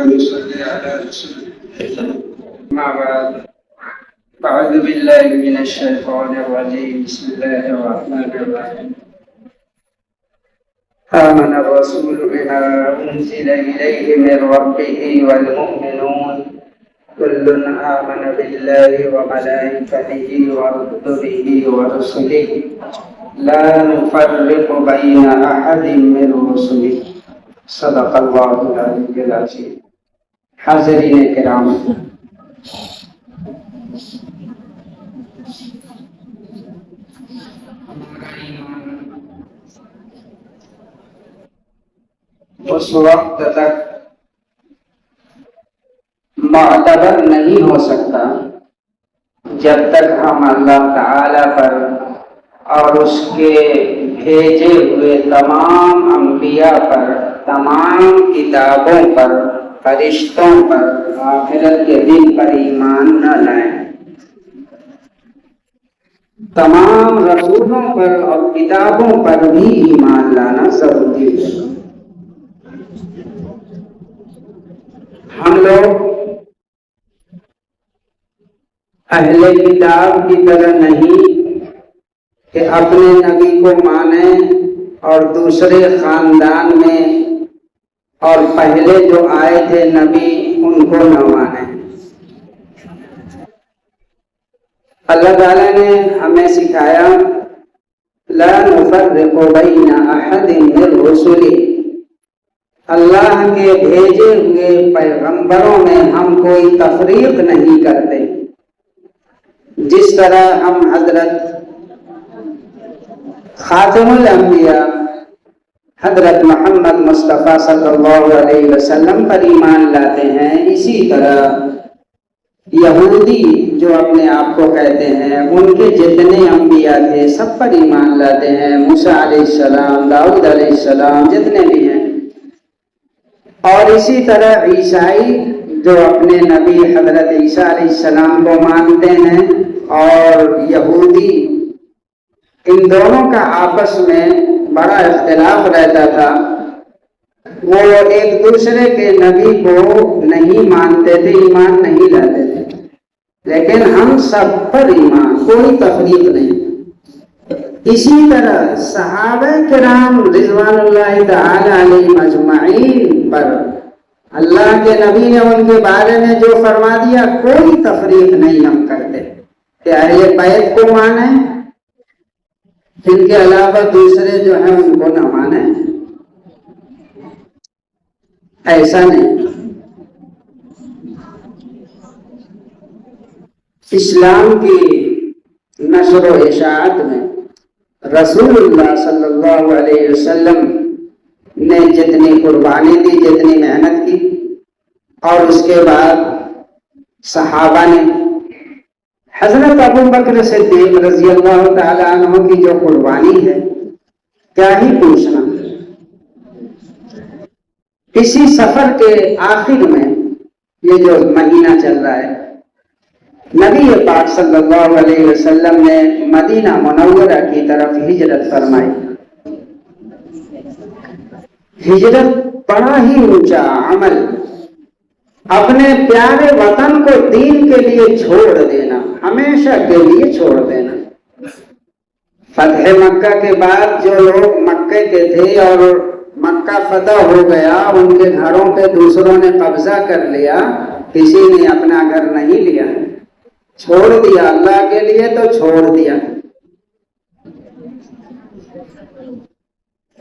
اللهم صل على رسول ما بعد. أعوذ بالله من الشيطان الرجيم. بسم الله الرحمن الرحيم. آمن الرسول بما أنزل إليه من ربه والمؤمنون كل آمن بالله وملائكته وكتبه ورسله لا نفرق بين أحد من رسله. صدق الله العلي العظيم. حاضرین کرام، اس وقت تک معتبر نہیں ہو سکتا جب تک ہم اللہ تعالی پر اور اس کے بھیجے ہوئے تمام انبیاء پر، تمام کتابوں پر، فرشتوں پر، آخرت کے دن پر ایمان نہ لائیں. تمام رسولوں پر اور کتابوں پر بھی ایمان لانا ضروری ہے. ہم لوگ اہل کتاب کی طرح نہیں کہ اپنے نبی کو مانیں اور دوسرے خاندان میں اور پہلے جو آئے تھے نبی ان کو نہ مانیں. اللہ تعالیٰ نے ہمیں سکھایا لا نفرق بین احد من رسله. اللہ کے بھیجے ہوئے پیغمبروں میں ہم کوئی تفریق نہیں کرتے. جس طرح ہم حضرت خاتم الانبیاء حضرت محمد مصطفیٰ صلی اللہ علیہ وسلم پر ایمان لاتے ہیں، اسی طرح یہودی جو اپنے آپ کو کہتے ہیں ان کے جتنے انبیاء تھے سب پر ایمان لاتے ہیں. موسیٰ علیہ السلام، داؤد علیہ السلام، جتنے بھی ہیں. اور اسی طرح عیسائی جو اپنے نبی حضرت عیسیٰ علیہ السلام کو مانتے ہیں، اور یہودی، ان دونوں کا آپس میں بڑا اختلاف رہتا تھا. وہ ایک دوسرے کے نبی کو نہیں مانتے تھے، ایمان نہیں لاتے تھے، لیکن ہم سب پر ایمان، کوئی تفریق نہیں. اسی طرح صحابہ کرام رضوان اللہ تعالی علیہم اجمعین پر اللہ کے نبی نے ان کے بارے میں جو فرما دیا کوئی تفریق نہیں ہم کرتے کہ اہل بیت کو مانیں، ان کے علاوہ دوسرے جو ہیں ان کو نہ مانیں. ایسا نہیں. اسلام کی نشر و اشاعت میں رسول اللہ صلی اللہ علیہ وسلم نے جتنی قربانی دی، جتنی محنت کی، اور اس کے بعد صحابہ نے حضرت ابو بکر صدیق رضی اللہ تعالی عنہ کی جو قربانی ہے کیا ہی پوچھنا. اسی سفر کے آخر میں یہ جو مہینہ چل رہا ہے، نبی پاک صلی اللہ علیہ وسلم نے مدینہ منورہ کی طرف ہجرت فرمائی. ہجرت بڑا ہی اونچا عمل، اپنے پیارے وطن کو دین کے لیے چھوڑ دینا، ہمیشہ کے لیے چھوڑ دینا. فتح مکہ کے بعد جو لوگ مکے کے تھے اور مکہ فتح ہو گیا، ان کے گھروں پہ دوسروں نے قبضہ کر لیا، کسی نے اپنا گھر نہیں لیا، چھوڑ دیا. اللہ کے لیے تو چھوڑ دیا.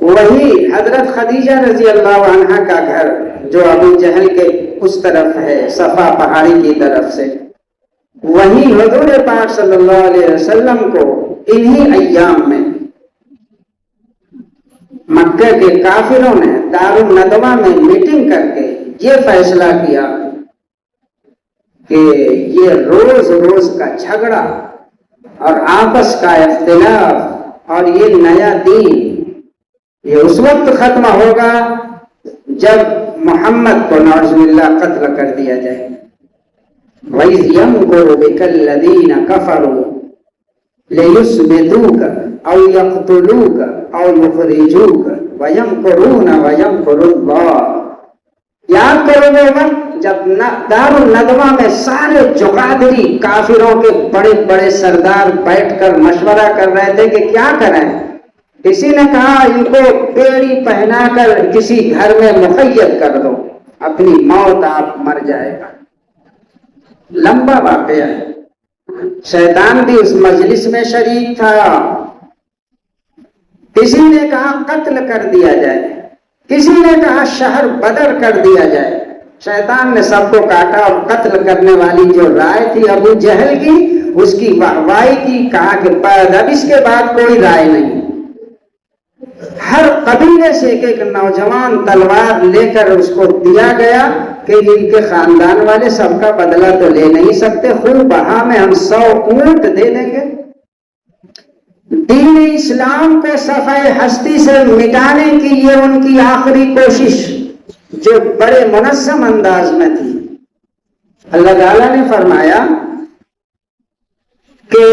وہی حضرت خدیجہ رضی اللہ عنہا کا گھر جو ابو جہل کے اس طرف ہے، صفا پہاڑی کی طرف سے، وہیں حضور پاک صلی اللہ علیہ وسلم کو انہی ایام میں مکہ کے کافروں نے دار الندوہ میں میٹنگ کر کے یہ فیصلہ کیا کہ یہ روز روز کا جھگڑا اور آپس کا اختلاف اور یہ نیا دین یہ اس وقت ختم ہوگا جب محمد کو نعوذ باللہ قتل کر دیا جائے. وَإِذْ يَمْكُرُ بِكَ الَّذِينَ كَفَرُوا لِيُثْبِتُوكَ أَوْ يَقْتُلُوكَ أَوْ يُخْرِجُوكَ وَيَمْكُرُونَ وَيَمْكُرُ اللَّهُ یاد کرو گے وقت جب دار الندوہ میں سارے جغادری کافروں کے بڑے بڑے سردار بیٹھ کر مشورہ کر رہے تھے کہ کیا کریں. کسی نے کہا ان کو بیڑی پہنا کر کسی گھر میں مقید کر دو، اپنی موت آپ مر جائے گا. لمبا واقعہ ہے. شیطان بھی اس مجلس میں شریک تھا. کسی نے کہا قتل کر دیا جائے، کسی نے کہا شہر بدر کر دیا جائے. شیطان نے سب کو کاٹا اور قتل کرنے والی جو رائے تھی ابو جہل کی، اس کی واہوائی کی. کہا کہ اب اس کے بعد کوئی رائے نہیں. ہر قبیلے سے ایک ایک نوجوان تلوار لے کر اس کو دیا گیا کہ ان کے خاندان والے سب کا بدلہ تو لے نہیں سکتے، خون بہا میں ہم 100 اونٹ دے دیں گے. دین اسلام کو صفحہ ہستی سے مٹانے کی یہ ان کی آخری کوشش جو بڑے منظم انداز میں تھی. اللہ تعالیٰ نے فرمایا کہ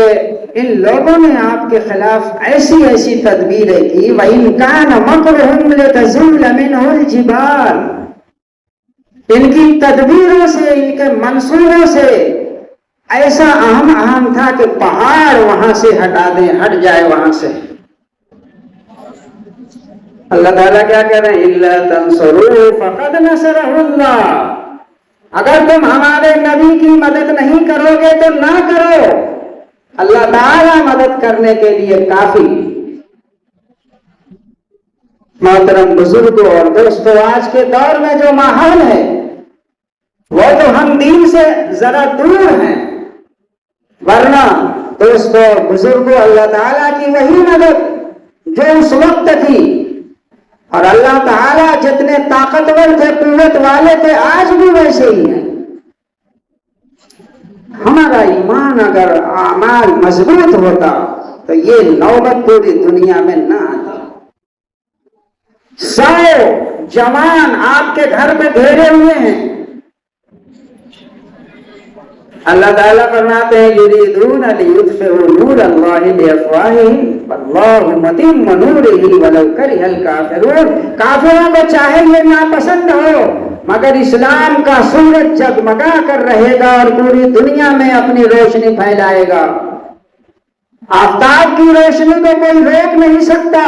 ان لوگوں نے آپ کے خلاف ایسی ایسی تدبیریں کی. وَإِنْ كَانَ مَكْرُهُمْ لِتَزُولَ مِنْهُ الْجِبَالُ. ان کی تدبیروں سے، ان کے منصوبوں سے ایسا اہم تھا کہ پہاڑ وہاں سے ہٹا دیں، ہٹ جائے وہاں سے. اللہ تعالیٰ کیا کہہ رہے ہیں؟ إِلَّا تَنْصُرُوهُ فَقَدْ نَصَرَهُ اللَّهُ. اگر تم ہمارے نبی کی مدد نہیں کرو گے تو نہ کرو، اللہ تعالیٰ مدد کرنے کے لیے کافی. محترم بزرگوں اور دوستوں، آج کے دور میں جو ماحول ہے وہ تو ہم دین سے ذرا دور ہیں، ورنہ دوستوں اور بزرگوں اللہ تعالیٰ کی وہی مدد جو اس وقت تھی، اور اللہ تعالیٰ جتنے طاقتور تھے، قوت والے تھے، آج بھی ویسے ہی ہیں. ہمارا ایمان اگر اعمال مضبوط ہوتا تو یہ نوبت پوری دنیا میں نہ آتی. 100 جوان آپ کے گھر میں گھیرے ہوئے ہیں. اللہ تعالیٰ فرماتے ہیں یریدون لیطفئوا نور اللہ بافواہہم واللہ متم نورہ ولو کرہ الکافرون. کافروں کو چاہے یہ ناپسند ہو مگر اسلام کا سورج جگمگا کر رہے گا اور پوری دنیا میں اپنی روشنی پھیلائے گا. آفتاب کی روشنی کو کوئی روک نہیں سکتا.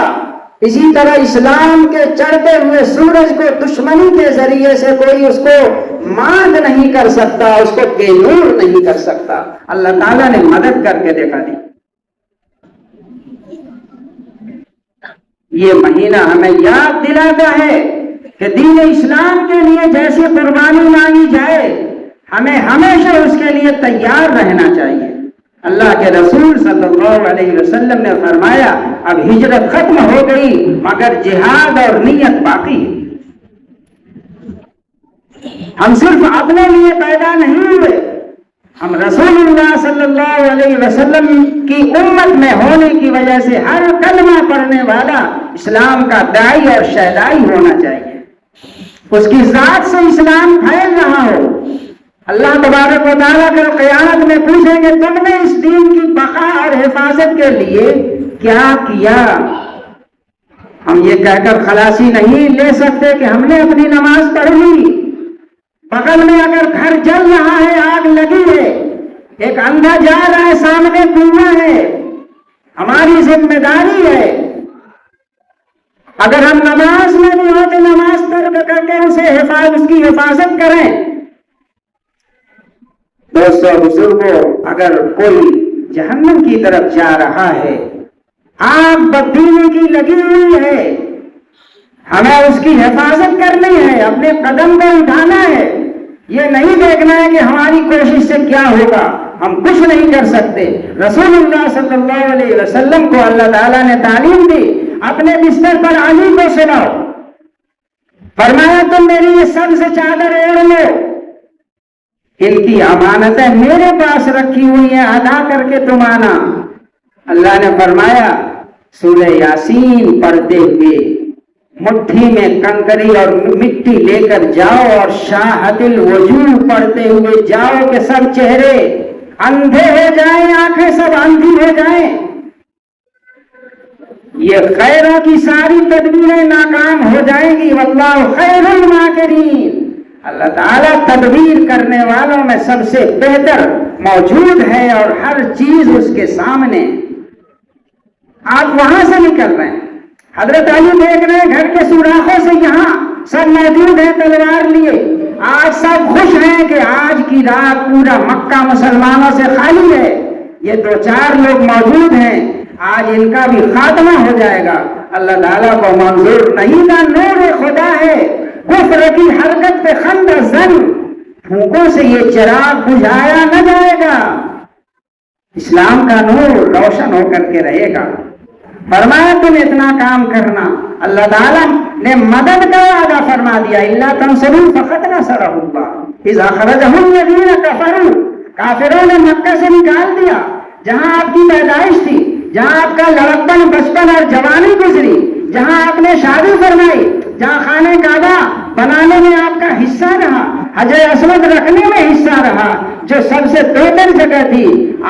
اسی طرح اسلام کے چڑھتے ہوئے سورج کو دشمنی کے ذریعے سے کوئی اس کو ماند نہیں کر سکتا، اس کو بے نور نہیں کر سکتا. اللہ تعالیٰ نے مدد کر کے دکھا دی. یہ مہینہ ہمیں یاد دلاتا ہے کہ دین اسلام کے لیے جیسی قربانی مانگی جائے ہمیں ہمیشہ اس کے لیے تیار رہنا چاہیے. اللہ کے رسول صلی اللہ علیہ وسلم نے فرمایا اب ہجرت ختم ہو گئی مگر جہاد اور نیت باقی ہے. ہم صرف اپنے لیے پیدا نہیں ہوئے، ہم رسول اللہ صلی اللہ علیہ وسلم کی امت میں ہونے کی وجہ سے ہر کلمہ پڑھنے والا اسلام کا داعی اور شہدائی ہونا چاہیے. اس کی ذات سے اسلام پھیل رہا ہو. اللہ تبارک و تعالیٰ کل قیامت میں پوچھیں گے تم نے اس دین کی بقا اور حفاظت کے لیے کیا کیا؟ ہم یہ کہہ کر خلاصی نہیں لے سکتے کہ ہم نے اپنی نماز پڑھ لی. بغل میں اگر گھر جل رہا ہے، آگ لگی ہے، ایک اندھا جا رہا ہے، سامنے کنواں ہے، ہماری ذمہ داری ہے اگر ہم نماز میں بھی ہو تو نماز ترک کر کے اس کی حفاظت کریں. دوستوں بزرگوں، اگر کوئی جہنم کی طرف جا رہا ہے، آگ بدبینی کی لگی ہوئی ہے، ہمیں اس کی حفاظت کرنی ہے، اپنے قدم کو اٹھانا ہے. یہ نہیں دیکھنا ہے کہ ہماری کوشش سے کیا ہوگا، ہم کچھ نہیں کر سکتے. رسول اللہ صلی اللہ علیہ وسلم کو اللہ تعالیٰ نے تعلیم دی، اپنے بستر پر علی کو سناؤ، فرمایا تم میری یہ سبز چادر اوڑھ لو، ان کی امانتیں میرے پاس رکھی ہوئی ہیں، ادا کر کے تم آنا. اللہ نے فرمایا سورہ یاسین پڑھتے ہوئے مٹھی میں کنکری اور مٹی لے کر جاؤ اور شاہد الوجوہ پڑھتے ہوئے جاؤ کہ سب چہرے اندھے ہو جائیں، آنکھیں سب اندھی ہو جائیں. یہ خیروں کی ساری تدبیریں ناکام ہو جائیں گی. واللہ خیر الماکرین. اللہ تعالیٰ تدبیر کرنے والوں میں سب سے بہتر موجود ہے اور ہر چیز اس کے سامنے. آپ وہاں سے نکل رہے ہیں, حضرت علی دیکھ رہے ہیں گھر کے سوراخوں سے یہاں سب موجود ہیں تلوار لیے. آج سب خوش ہیں کہ آج کی رات پورا مکہ مسلمانوں سے خالی ہے. یہ 2-4 لوگ موجود ہیں, آج ان کا بھی خاتمہ ہو جائے گا. اللہ تعالیٰ کو منظور نہیں تھا. نور خدا ہے, کفر کی حرکت پہ خندہ زن, پھونکوں سے یہ چراغ بجھایا نہ جائے گا. اسلام کا نور روشن ہو کر کے رہے گا. فرمایا تم اتنا کام کرنا. اللہ تعالیٰ نے مدد کا وعدہ فرما دیا, الا تنصروا فقد نصرہ اللہ اذ اخرجہ الذین کفروا. کافروں نے مکہ سے نکال دیا, جہاں آپ کی پیدائش تھی, جہاں آپ کا لڑکپن, بچپن اور جوانی گزری, جہاں آپ نے شادی فرمائی, جہاں خانہ کعبہ بنانے میں آپ کا حصہ رہا, حجر اسود رکھنے میں حصہ رہا, جو سب سے بہتر جگہ تھی.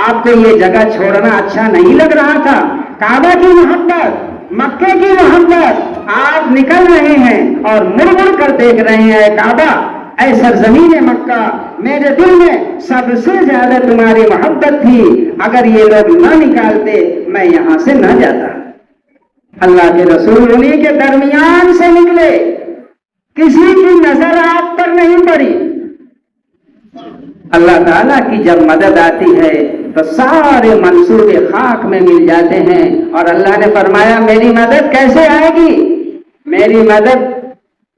آپ کو یہ جگہ چھوڑنا اچھا نہیں لگ رہا تھا. کعبہ کی محبت, مکے کی محبت, آپ نکل رہے ہیں اور مڑ مڑ کر دیکھ رہے ہیں کعبہ, اے سرزمین مکہ, میرے دل میں سب سے زیادہ تمہاری محبت تھی. اگر یہ لوگ نہ نکالتے میں یہاں سے نہ جاتا. اللہ کے رسول انہی کے درمیان سے نکلے, کسی کی نظر آپ پر نہیں پڑی. اللہ تعالیٰ کی جب مدد آتی ہے تو سارے منصوبے خاک میں مل جاتے ہیں. اور اللہ نے فرمایا میری مدد کیسے آئے گی؟ میری مدد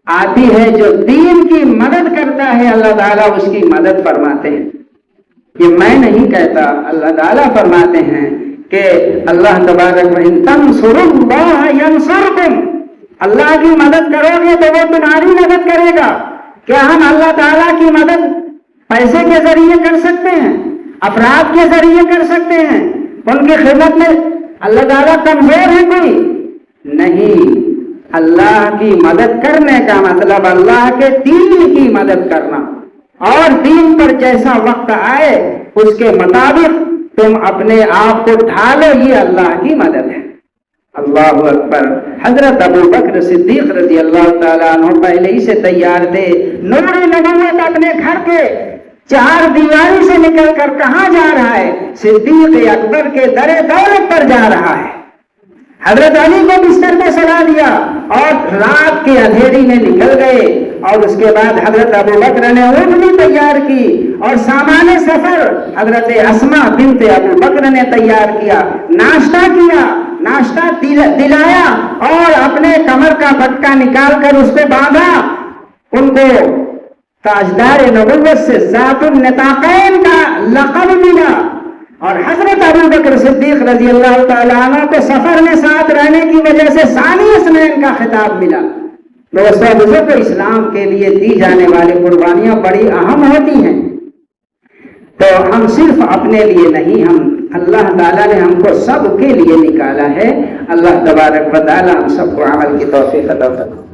آتی ہے جو دین کی مدد کرتا ہے, اللہ تعالیٰ اس کی مدد فرماتے ہیں. یہ میں نہیں کہتا, اللہ تعالیٰ فرماتے ہیں کہ اللہ تبارک و ان تنصروا اللہ ینصرکم. اللہ کی مدد کرو گے تو وہ تمہاری مدد کرے گا. کیا ہم اللہ تعالیٰ کی مدد پیسے کے ذریعے کر سکتے ہیں, افراد کے ذریعے کر سکتے ہیں؟ ان کی خدمت میں اللہ تعالیٰ کمزور ہے کوئی نہیں. اللہ کی مدد کرنے کا مطلب اللہ کے دین کی مدد کرنا, اور دین پر جیسا وقت آئے اس کے مطابق تم اپنے آپ کو ڈھالو. یہ اللہ کی مدد ہے. اللہ اکبر. حضرت ابو بکر صدیق رضی اللہ تعالیٰ عنہ پہلے ہی سے تیار تھے. نور نبوت اپنے گھر کے 4 دیواری سے نکل کر کہاں جا رہا ہے؟ صدیق اکبر کے در دولت پر جا رہا ہے. حضرت علی کو بستر پہ سلا دیا اور رات کے اندھیری میں نکل گئے. اور اس کے بعد حضرت ابو بکر نے اونٹ بھی تیار کی اور سامان سفر حضرت اسماء بنت ابو بکر نے تیار کیا. ناشتہ کیا, ناشتہ دلایا اور اپنے کمر کا پٹکا نکال کر اس پہ باندھا. ان کو تاجدار نبوت سے ذات النطاقین کا لقب ملا. اور حضرت ابو بکر صدیق رضی اللہ تعالیٰ عنہ کو سفر میں ساتھ رہنے کی وجہ سے ثانی اثنین کا خطاب ملا. دوستو بزرگ, اسلام کے لیے دی جانے والی قربانیاں بڑی اہم ہوتی ہیں. تو ہم صرف اپنے لیے نہیں, ہم اللہ تعالیٰ نے ہم کو سب کے لیے نکالا ہے. اللہ تبارک و تعالیٰ ہم سب کو عمل کی توفیق عطا فرمائے.